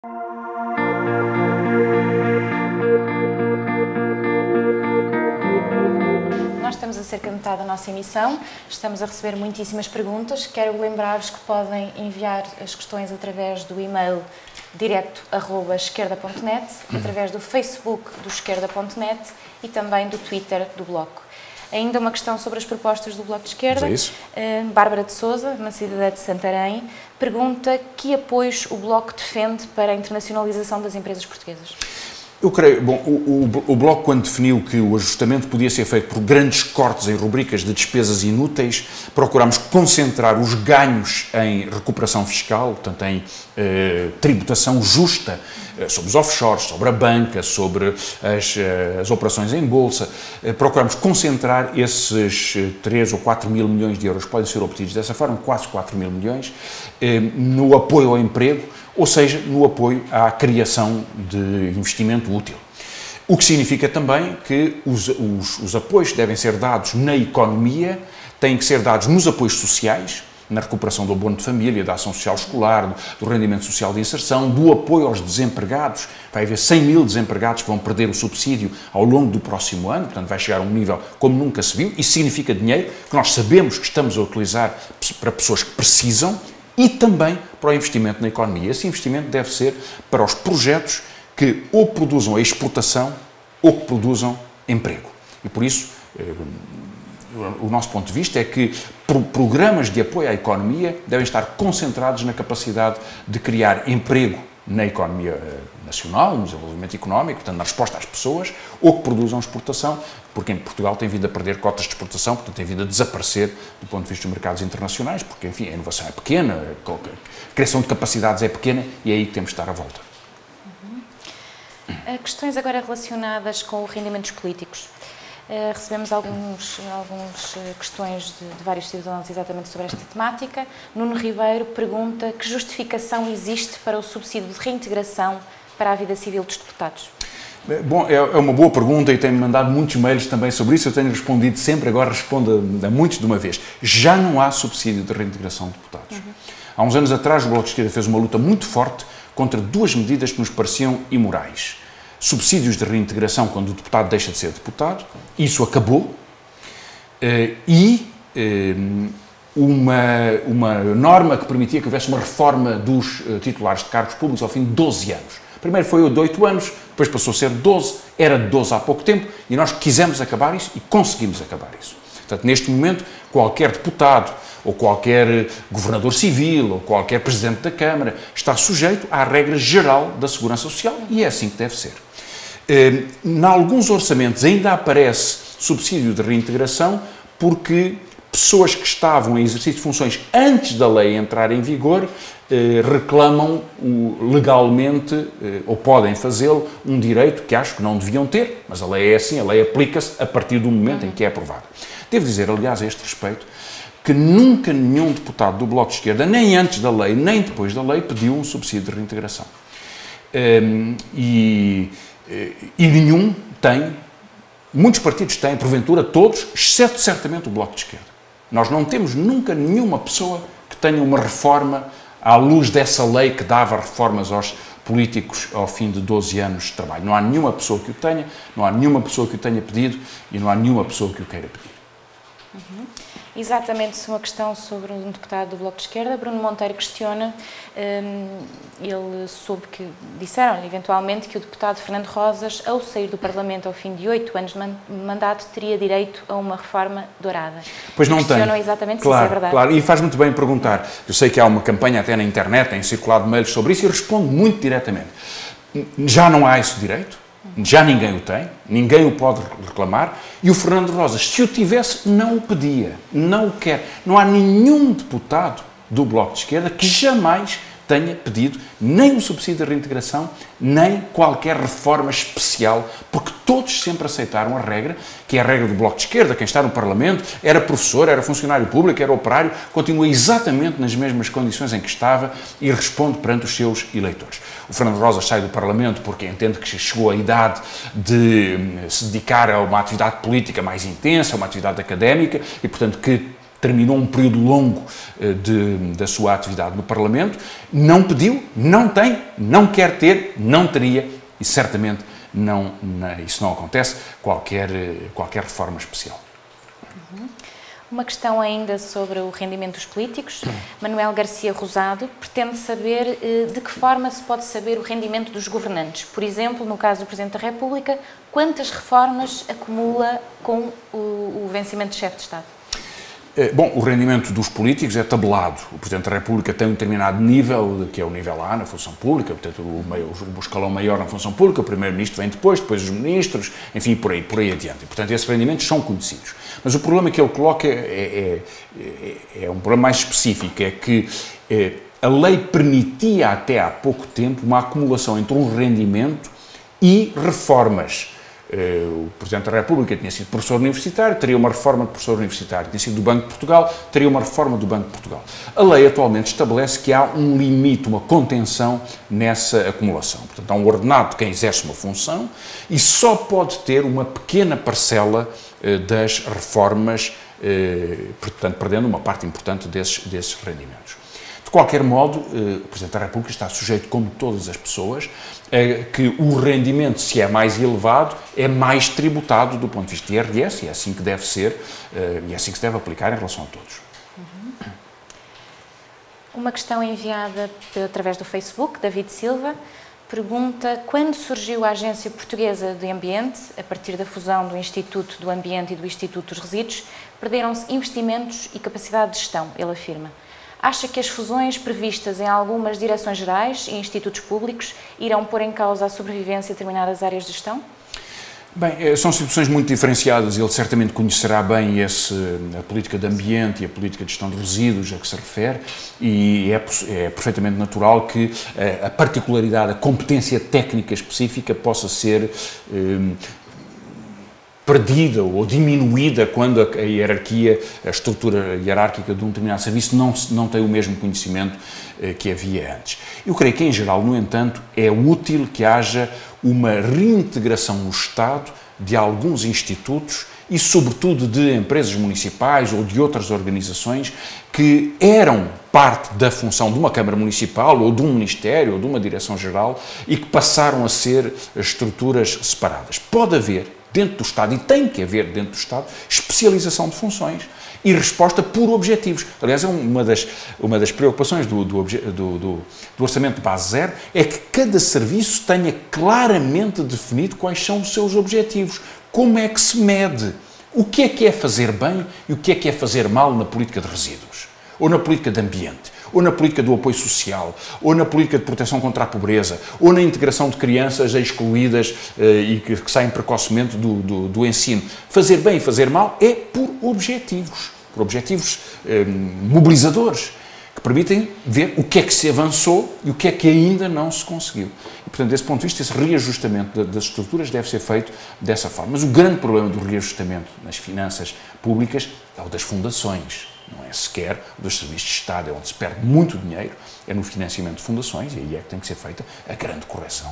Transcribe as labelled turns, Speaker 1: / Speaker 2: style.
Speaker 1: Nós estamos a cerca de metade da nossa emissão, estamos a receber muitíssimas perguntas. Quero lembrar-vos que podem enviar as questões através do e-mail direto@esquerda.net, através do Facebook do esquerda.net e também do Twitter do Bloco. Ainda uma questão sobre as propostas do Bloco de Esquerda.
Speaker 2: É isso.
Speaker 1: Bárbara de Sousa, uma cidadã de Santarém, pergunta que apoios o Bloco defende para a internacionalização das empresas portuguesas.
Speaker 2: Eu creio, bom, o Bloco, quando definiu que o ajustamento podia ser feito por grandes cortes em rubricas de despesas inúteis, procurámos concentrar os ganhos em recuperação fiscal, portanto em tributação justa sobre os offshores, sobre a banca, sobre as operações em bolsa. Procurámos concentrar esses 3 ou 4 mil milhões de euros que podem ser obtidos dessa forma, quase 4 mil milhões, no apoio ao emprego, ou seja, no apoio à criação de investimento útil. O que significa também que os apoios que devem ser dados na economia têm que ser dados nos apoios sociais, na recuperação do abono de família, da ação social escolar, do rendimento social de inserção, do apoio aos desempregados. Vai haver 100 mil desempregados que vão perder o subsídio ao longo do próximo ano, portanto vai chegar a um nível como nunca se viu. Isso significa dinheiro que nós sabemos que estamos a utilizar para pessoas que precisam e também para o investimento na economia. Esse investimento deve ser para os projetos que ou produzam a exportação ou que produzam emprego. E por isso, o nosso ponto de vista é que programas de apoio à economia devem estar concentrados na capacidade de criar emprego na economia nacional, no desenvolvimento económico, portanto, na resposta às pessoas, ou que produzam exportação, porque em Portugal tem vindo a perder cotas de exportação, portanto, tem vindo a desaparecer do ponto de vista dos mercados internacionais, porque, enfim, a inovação é pequena, a criação de capacidades é pequena e é aí que temos de estar à volta.
Speaker 1: Questões agora relacionadas com rendimentos políticos. Recebemos algumas questões de vários cidadãos exatamente sobre esta temática. Nuno Ribeiro pergunta que justificação existe para o subsídio de reintegração para a vida civil dos deputados?
Speaker 2: Bom, é uma boa pergunta e tem-me mandado muitos mails também sobre isso. Eu tenho respondido sempre, agora respondo a muitos de uma vez. Já não há subsídio de reintegração de deputados. Há uns anos atrás o Bloco de Esquerda fez uma luta muito forte contra duas medidas que nos pareciam imorais. Subsídios de reintegração quando o deputado deixa de ser deputado, isso acabou, e uma norma que permitia que houvesse uma reforma dos titulares de cargos públicos ao fim de 12 anos. Primeiro foi o de 8 anos, depois passou a ser 12, era de 12 há pouco tempo, e nós quisemos acabar isso e conseguimos acabar isso. Portanto, neste momento, qualquer deputado, ou qualquer governador civil, ou qualquer presidente da Câmara, está sujeito à regra geral da Segurança Social, e é assim que deve ser. Em alguns orçamentos ainda aparece subsídio de reintegração porque pessoas que estavam em exercício de funções antes da lei entrar em vigor reclamam legalmente, ou podem fazê-lo, um direito que acho que não deviam ter, mas a lei é assim, a lei aplica-se a partir do momento em que é aprovada. Devo dizer, aliás, a este respeito, que nunca nenhum deputado do Bloco de Esquerda, nem antes da lei, nem depois da lei, pediu um subsídio de reintegração. E nenhum tem, muitos partidos têm, porventura todos, exceto certamente o Bloco de Esquerda. Nós não temos nunca nenhuma pessoa que tenha uma reforma à luz dessa lei que dava reformas aos políticos ao fim de 12 anos de trabalho. Não há nenhuma pessoa que o tenha, não há nenhuma pessoa que o tenha pedido e não há nenhuma pessoa que o queira pedir.
Speaker 1: Exatamente, uma questão sobre um deputado do Bloco de Esquerda. Bruno Monteiro questiona, ele soube que disseram eventualmente que o deputado Fernando Rosas, ao sair do Parlamento ao fim de 8 anos de mandato, teria direito a uma reforma dourada.
Speaker 2: Pois não tem.
Speaker 1: Questionam exatamente
Speaker 2: claro,
Speaker 1: se isso é verdade.
Speaker 2: Claro, e faz muito bem perguntar. Eu sei que há uma campanha até na internet, tem circulado mails sobre isso e respondo muito diretamente. Já não há esse direito. Já ninguém o tem, ninguém o pode reclamar, e o Fernando Rosas, se o tivesse, não o pedia, não o quer. Não há nenhum deputado do Bloco de Esquerda que jamais tenha pedido nem o subsídio de reintegração, nem qualquer reforma especial, porque todos sempre aceitaram a regra, que é a regra do Bloco de Esquerda. Quem está no Parlamento era professor, era funcionário público, era operário, continua exatamente nas mesmas condições em que estava e responde perante os seus eleitores. O Fernando Rosas sai do Parlamento porque entende que chegou à idade de se dedicar a uma atividade política mais intensa, a uma atividade académica, e portanto que terminou um período longo da sua atividade no Parlamento, não pediu, não tem, não quer ter, não teria e certamente isso não acontece, qualquer reforma especial.
Speaker 1: Uma questão ainda sobre o rendimento dos políticos. Manuel Garcia Rosado pretende saber de que forma se pode saber o rendimento dos governantes. Por exemplo, no caso do Presidente da República, quantas reformas acumula com o vencimento de chefe de Estado?
Speaker 2: Bom, o rendimento dos políticos é tabelado. O Presidente da República tem um determinado nível, que é o nível A na função pública, portanto o escalão maior na função pública, o Primeiro-Ministro vem depois os Ministros, enfim, por aí adiante. E, portanto, esses rendimentos são conhecidos. Mas o problema que ele coloca é um problema mais específico, é que a lei permitia até há pouco tempo uma acumulação entre um rendimento e reformas. O Presidente da República tinha sido professor universitário, teria uma reforma de professor universitário, tinha sido do Banco de Portugal, teria uma reforma do Banco de Portugal. A lei atualmente estabelece que há um limite, uma contenção nessa acumulação. Portanto, há um ordenado de quem exerce uma função e só pode ter uma pequena parcela das reformas, portanto, perdendo uma parte importante desses rendimentos. De qualquer modo, o Presidente da República está sujeito, como todas as pessoas, a que o rendimento, se é mais elevado, é mais tributado do ponto de vista de IRS, e é assim que deve ser, e é assim que se deve aplicar em relação a todos.
Speaker 1: Uma questão enviada através do Facebook, David Silva, pergunta: quando surgiu a Agência Portuguesa de Ambiente, a partir da fusão do Instituto do Ambiente e do Instituto dos Resíduos, perderam-se investimentos e capacidade de gestão, ele afirma. Acha que as fusões previstas em algumas direções gerais e institutos públicos irão pôr em causa a sobrevivência de determinadas áreas de gestão?
Speaker 2: Bem, são situações muito diferenciadas. Ele certamente conhecerá bem a política de ambiente e a política de gestão de resíduos a que se refere, e é perfeitamente natural que a particularidade, a competência técnica específica possa ser perdida ou diminuída quando a hierarquia, a estrutura hierárquica de um determinado serviço não tem o mesmo conhecimento que havia antes. Eu creio que, em geral, no entanto, é útil que haja uma reintegração no Estado de alguns institutos e, sobretudo, de empresas municipais ou de outras organizações que eram parte da função de uma Câmara Municipal ou de um Ministério ou de uma Direção-Geral e que passaram a ser estruturas separadas. Pode haver dentro do Estado, e tem que haver dentro do Estado, especialização de funções e resposta por objetivos. Aliás, é uma das preocupações do Orçamento de Base Zero, é que cada serviço tenha claramente definido quais são os seus objetivos, como é que se mede, o que é fazer bem e o que é fazer mal na política de resíduos, ou na política de ambiente, ou na política do apoio social, ou na política de proteção contra a pobreza, ou na integração de crianças excluídas e que saem precocemente do ensino. Fazer bem e fazer mal é por objetivos mobilizadores, que permitem ver o que é que se avançou e o que é que ainda não se conseguiu. E, portanto, desse ponto de vista, esse reajustamento das estruturas deve ser feito dessa forma. Mas o grande problema do reajustamento nas finanças públicas é o das fundações. Não é sequer dos serviços de Estado, é onde se perde muito dinheiro, é no financiamento de fundações, e aí é que tem que ser feita a grande correção.